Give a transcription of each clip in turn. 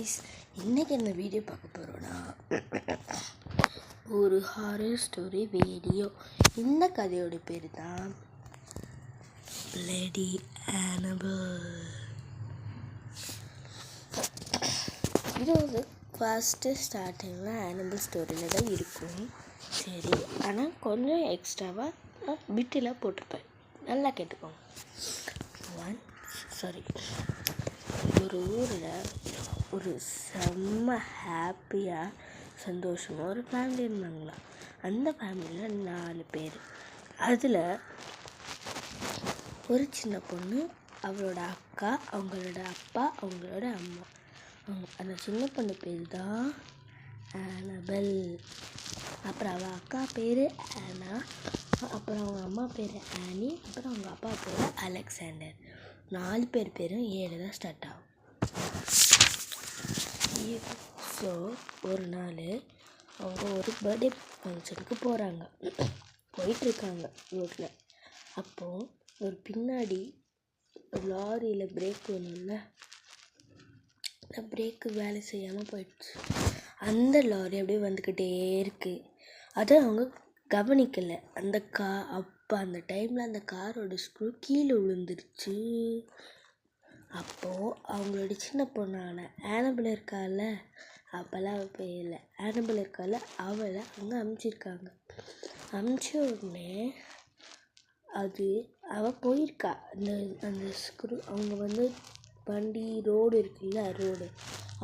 Guys, இன்றைக்கி என்ன video பார்க்க போகிறோன்னா ஒரு ஹாரர் ஸ்டோரி வீடியோ. இந்த கதையோட பேர் தான் லேடி ஆனபல். இது வந்து ஃபஸ்ட்டு ஸ்டார்டிங்கில் ஆனபல் ஸ்டோரியில் தான் இருக்கும். சரி, ஆனால் கொஞ்சம் எக்ஸ்ட்ராவாக பிட்டெல்லாம் போட்டிருப்பேன், நல்லா கேட்டுக்கோங்க. ஒரு ஊரில் ஒரு செம்ம ஹாப்பியாக சந்தோஷமாக ஒரு ஃபேமிலி இருந்தாங்களாம். அந்த ஃபேமிலியில் 4 பேர். அதில் ஒரு சின்ன பொண்ணு, அவளோட அக்கா, அவங்களோட அப்பா, அவங்களோட அம்மா. அந்த சின்ன பொண்ணு பேர் தான் ஆனபல். அப்புறம் அவள் அக்கா பேர் ஆனா, அப்புறம் அவங்க அம்மா பேர் ஆனி, அப்புறம் அவங்க அப்பா பேர் அலெக்சாண்டர். 4 பேர் பேரும் 7 தான் ஸ்டார்ட் ஆகும். ஸோ ஒரு நாள் அவங்க ஒரு பர்த்டே ஃபங்க்ஷனுக்கு போயிட்டுருக்காங்க ரோட்டில். அப்போது ஒரு பின்னாடி லாரியில் பிரேக் வேணும்ல, பிரேக்கு வேலை செய்யாமல் போயிடுச்சு. அந்த லாரி அப்படியே வந்துக்கிட்டே இருக்குது. அதை அவங்க கவனிக்கலை. அப்போ அந்த டைமில் அந்த காரோட ஸ்க்ரூ கீழே விழுந்துருச்சு. அப்போது அவங்களோட சின்ன பொண்ணான ஆனபல் இருக்கால, அப்போல்லாம் அவள் பேர் ஆனபல் இருக்கால, அவளை அங்கே அமுச்சிருக்காங்க. அமுச்ச உடனே அவள் போயிருக்கா. அந்த ஸ்க்ரூ அவங்க வந்து வண்டி ரோடு இருக்குல்ல, ரோடு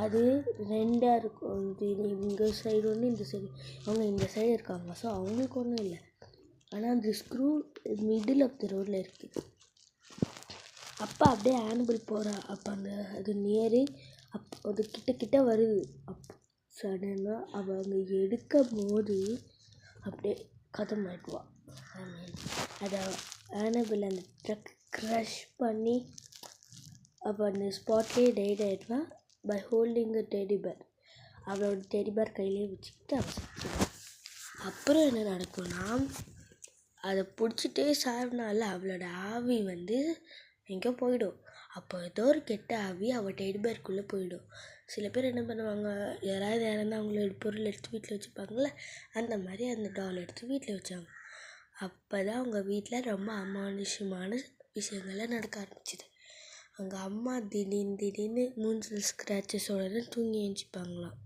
அது 2ஆக இருக்கும். இந்த சைடு ஒன்று, இந்த சைடு அவங்க இந்த சைடு இருக்காங்க. ஸோ அவங்களுக்கு ஒன்றும் இல்லை. ஆனால் அந்த ஸ்க்ரூ மிடில் ஆஃப் த ரோடில் இருக்குது. அப்போ அப்படியே ஆனபல் போகிறா. அப்போ அது அது கிட்ட வருது. சடனாக அவள் அங்கே எடுக்கும் போது அப்படியே கதமாயிடுவா. அதை ஆனபல் அந்த ட்ரக் க்ரஷ் பண்ணி அப்போ அந்த ஸ்பாட்லேயே டெய்ட் ஆகிடுவா. By holding a teddy bear. அவளோட டெடிபேர் கையிலே வச்சுக்கிட்டு அவள் செத்துடுவாள். அப்புறம் என்ன நடக்கும்னா, அதை பிடிச்சிட்டே சாப்பிட்னால அவளோட ஆவி வந்து எங்கேயோ போயிடும். அப்போ ஏதோ ஒரு கெட்ட ஆவி அவள் டெடிபேருக்குள்ளே போயிடும். சில பேர் என்ன பண்ணுவாங்க, யாராவது அவங்களோட பொருள் எடுத்து வீட்டில் வச்சுப்பாங்களே, அந்த மாதிரி அந்த டால் எடுத்து வீட்டில் வச்சாங்க. அப்போ தான் அவங்க வீட்டில் ரொம்ப அமானுஷமான விஷயங்கள்லாம் நடக்க ஆரம்பிச்சிது. அவங்க அம்மா திடீர்னு மூஞ்சில் ஸ்க்ராச்சஸோடு தூங்கி எழுந்திரிப்பாங்களாம்.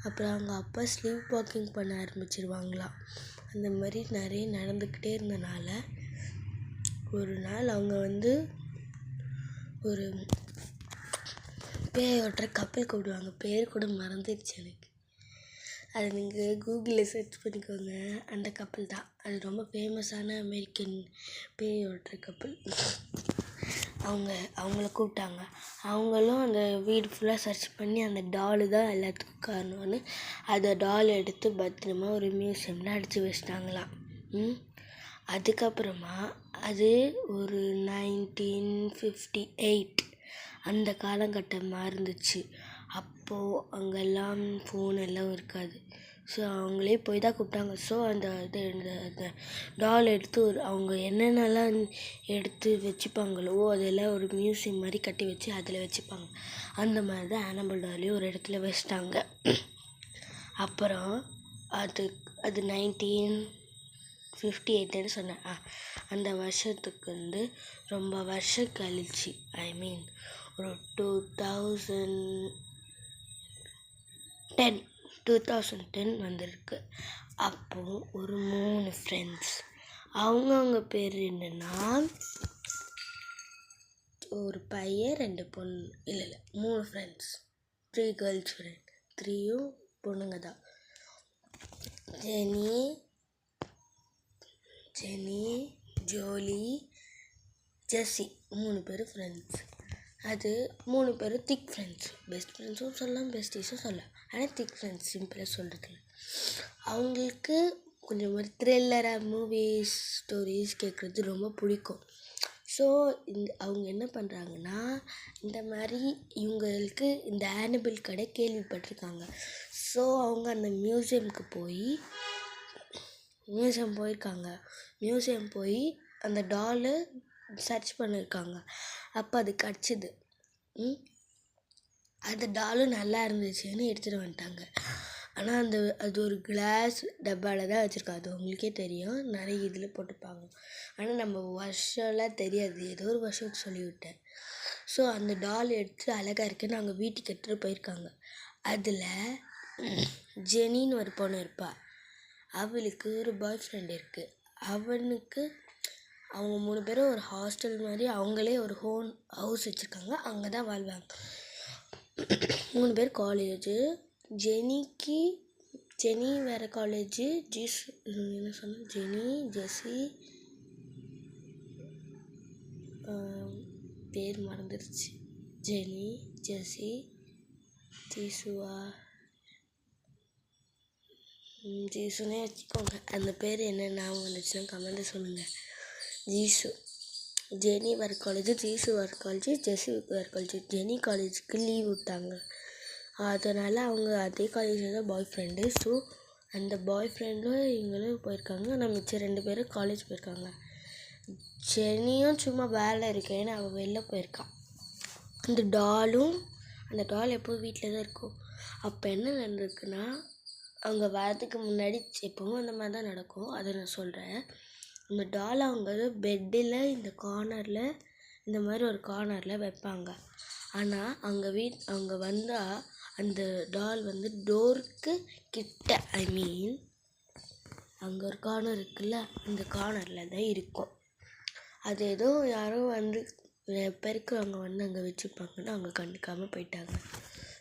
அப்புறம் அவங்க அப்பா ஸ்லீப் வாக்கிங் பண்ண ஆரம்பிச்சிருவாங்களாம். அந்த மாதிரி நிறைய நடந்துக்கிட்டே இருந்தனால ஒரு நாள் அவங்க வந்து ஒரு பேய் ஓட்டுற கப்பல் கூப்பிடுவாங்க. பேர் கூட மறந்துடுச்சு எனக்கு. அதை நீங்கள் கூகுளில் சர்ச் பண்ணிக்கோங்க. அந்த கப்பல் தான் அது. ரொம்ப ஃபேமஸான அமெரிக்கன் பேய் ஓட்டுற கப்பல். அவங்கள கூப்பிட்டாங்க. அவங்களும் அந்த வீடு ஃபுல்லாக சர்ச் பண்ணி அந்த டாலு தான் எல்லாத்துக்கும் காரணம்னு அந்த டால் எடுத்து பத்திரமா ஒரு மியூசியமில் அடித்து வச்சிட்டாங்களாம். அதுக்கப்புறமா அது ஒரு 1958 அந்த காலகட்டமாக இருந்துச்சு. அப்போது அங்கெல்லாம் ஃபோன் எல்லாம் இருக்காது. ஸோ அவங்களே போய் தான் கூப்பிட்டாங்க. ஸோ அந்த டால் எடுத்து அவங்க என்னென்னலாம் எடுத்து வச்சுப்பாங்களோ அதெல்லாம் ஒரு மியூசியம் மாதிரி கட்டி வச்சு அதில் வச்சுப்பாங்க. அந்த மாதிரி தான் ஆனபல் டாலையும் ஒரு இடத்துல வச்சிட்டாங்க. அப்புறம் அது 1958ன்னு சொன்னேன். அந்த வருஷத்துக்கு வந்து ரொம்ப வருஷம் கழிச்சு, ஒரு 2010 வந்திருக்கு. அப்போது ஒரு 3 ஃப்ரெண்ட்ஸ், அவங்கவுங்க பேர் என்னென்னா, ஒரு பையன் 2 பொண்ணு, இல்லை 3 ஃப்ரெண்ட்ஸ், 3 கேர்ள்ஸ் ஃப்ரெண்ட், 3யும் பொண்ணுங்க தான். ஜெனி, ஜோலி, ஜெஸ்ஸி 3 பேர் ஃப்ரெண்ட்ஸ். அது 3 பேரும் திக் ஃப்ரெண்ட்ஸ். பெஸ்ட் ஃப்ரெண்ட்ஸும் சொல்லலாம், பெஸ்டீஸும் சொல்லலாம். ஆனால் திக் ஃப்ரெண்ட்ஸ் சிம்பிளாக சொல்கிறது. அவங்களுக்கு கொஞ்சம் ஒரு த்ரில்லராக மூவிஸ் ஸ்டோரிஸ் கேட்குறது ரொம்ப பிடிக்கும். ஸோ அவங்க என்ன பண்ணுறாங்கன்னா, இந்த மாதிரி இவங்களுக்கு இந்த ஆனபல் கடை கேள்விப்பட்டிருக்காங்க. ஸோ அவங்க அந்த மியூசியம் போயிருக்காங்க. மியூசியம் போய் அந்த டாலை சர்ச் பண்ணியிருக்காங்க. அப்போ அது கிடச்சிது. அந்த டாலும் நல்லா இருந்துச்சுன்னு எடுத்துகிட்டு வந்துட்டாங்க. ஆனால் அது ஒரு கிளாஸ் டப்பாவில் தான் வச்சுருக்காங்க. அது உங்களுக்கே தெரியும், நிறைய இதில் போட்டுப்பாங்க. ஆனால் நம்ம வருஷம்லாம் தெரியாது, ஏதோ ஒரு வருஷம் சொல்லிவிட்டேன். ஸோ அந்த டால் எடுத்து அழகாக இருக்குன்னு அவங்க வீட்டுக்கு எடுத்துகிட்டு போயிருக்காங்க. அதில் ஜெனின்னு ஒரு பொண்ணு இருப்பாள். அவளுக்கு ஒரு பாய் ஃப்ரெண்ட் இருக்குது. அவனுக்கு அவங்க 3 பேரும் ஒரு ஹாஸ்டல் மாதிரி அவங்களே ஒரு ஹவுஸ் வச்சுருக்காங்க. அங்கே தான் வாழ்வாங்க. 3 பேர் காலேஜு. ஜெனி வேறு காலேஜு, என்ன சொன்ன, ஜெனி, ஜெஸி, பேர் மறந்துடுச்சு. ஜெனி, ஜெஸி, ஜீசுவா, ஜீசுனே வச்சுக்கோங்க. அந்த பேர் என்ன ஞாபகம் வந்துச்சுன்னா கமெண்ட்டில் சொல்லுங்கள். ஜீசு. ஜெனி வேறு காலேஜு, ஜீசு வேறு காலேஜு, ஜெஸி வேறு காலேஜு. ஜெனி காலேஜுக்கு லீவ் விட்டாங்க. அதனால் அவங்க அதே காலேஜில் தான் பாய் ஃப்ரெண்டு. ஸோ அந்த பாய் ஃப்ரெண்டும் இவங்களும் போயிருக்காங்க. ஆனால் மிச்சம் 2 பேரும் காலேஜ் போயிருக்காங்க. ஜெனியும் சும்மா வேலை இருக்கேன்னு அவள் வெளில போயிருக்கான். அந்த டால் எப்போவும் வீட்டில் தான் இருக்கும். அப்போ என்ன நடந்திருக்குன்னா, அவங்க வரதுக்கு முன்னாடி எப்பவும் அந்த மாதிரி தான் நடக்கும், அதை நான் சொல்கிறேன். அந்த டால் அவங்க பெட்டில் இந்த மாதிரி ஒரு கார்னரில் வைப்பாங்க. ஆனால் அவங்க வந்தால் அந்த டால் டோருக்கு கிட்ட, அங்கே ஒரு கார்னர் இருக்குல்ல, அந்த கார்னரில் தான் இருக்கும். அது ஏதோ யாரோ பெருக்கிறவங்க அங்கே வச்சுருப்பாங்கன்னு அவங்க கண்டுக்காமல் போயிட்டாங்க.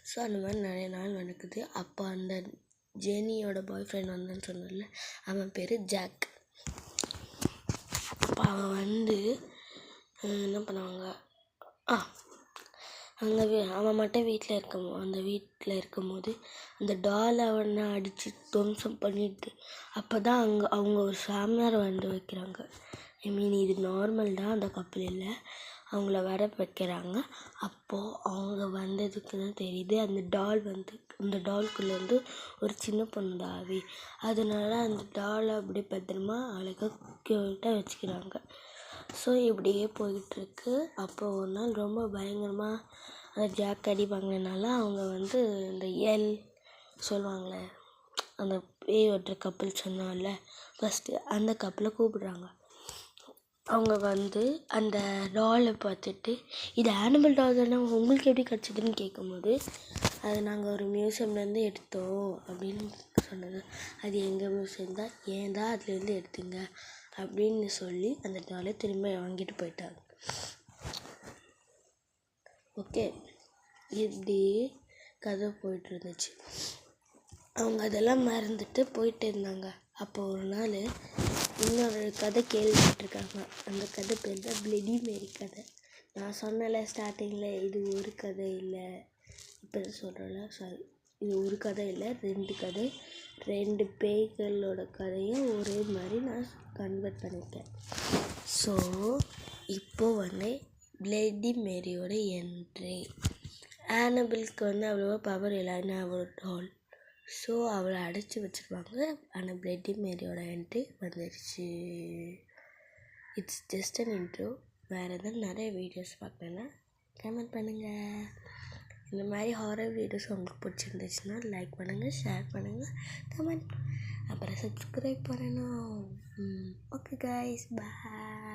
ஸோ அந்த மாதிரி நிறைய நாள் நடக்குது. அப்போ அந்த ஜெனியோட பாய் ஃப்ரெண்ட் வந்தான்னு சொன்னல, அவன் பேர் ஜாக். அப்போ அவன் என்ன பண்ணுவாங்க, அவன் மட்டும் வீட்டில் இருக்கும்போது அந்த டால் அவனை அடித்து துவம்சம் பண்ணிட்டு, அப்போ தான் அவங்க ஒரு சாமியார் வைக்கிறாங்க. இது நார்மல் தான், அந்த கப்பல் இல்லை, அவங்கள வர வைக்கிறாங்க. அப்போது அவங்க வந்ததுக்கு தான் தெரியுது அந்த டால்குள்ளே ஒரு சின்ன பொண்ணு தான் ஆவி. அதனால அந்த டாலை அப்படியே பத்திரமா அழகாக வச்சுக்கிறாங்க. ஸோ இப்படியே போயிட்டுருக்கு. அப்போ ஒரு நாள் ரொம்ப பயங்கரமாக அந்த ஜாக் அடி வாங்கினால அவங்க இந்த சொல்லுவாங்களே, அந்த பேய் ஓட்டுற கப்பல் சொன்னால ஃபஸ்ட்டு, அந்த கப்பலை கூப்பிடுறாங்க. அவங்க அந்த டாலை பார்த்துட்டு, இது ஆனிமல் டால் தானே, உங்களுக்கு எப்படி கிடச்சிதுன்னு கேட்கும்போது, அதை நாங்கள் ஒரு மியூசியம்லேருந்து எடுத்தோம் அப்படின்னு சொன்னது. அது எங்கள் மியூசியம் தான், ஏன் தான் அதுலேருந்து எடுத்தீங்க அப்படின்னு சொல்லி அந்த டாலை திரும்ப வாங்கிட்டு போயிட்டாங்க. ஓகே, இப்படி கதை போயிட்டு இருந்துச்சு. அவங்க அதெல்லாம் மறந்துட்டு போயிட்டு இருந்தாங்க. அப்போ ஒரு நாள் இன்னொரு கதை கேள்விப்பட்டிருக்காங்க. அந்த கதை பேர் தான் பிளடி மேரி கதை. நான் சொன்னல ஸ்டார்டிங்கில், இது ஒரு கதை இல்லை, இப்போ சொல்கிறல, சாரி, இது ஒரு கதை இல்லை, 2 கதை. 2 பேய்களோட கதையும் ஒரே மாதிரி நான் கன்வெர்ட் பண்ணியிருக்கேன். ஸோ இப்போது பிளடி மேரியோட என்ட்ரி. ஆனபிளுக்கு அவ்வளோவா பவர் இல்லைன்னு அவளோட டால். ஸோ அவளை அடைச்சி வச்சுருவாங்க. ஆனால் பிளடி மேரியோட என்ட்ரி வந்துடுச்சு. It's just an intro. வேறு எதாவது நிறைய வீடியோஸ் பார்க்கணுன்னா கமெண்ட் பண்ணுங்கள். இந்த மாதிரி ஹாரர் வீடியோஸ் உங்களுக்கு பிடிச்சிருந்துச்சுன்னா லைக் பண்ணுங்கள், ஷேர் பண்ணுங்கள், கமெண்ட், அப்புறம் சப்ஸ்கிரைப் பண்ணணும். ஓகே கைஸ், பாய்.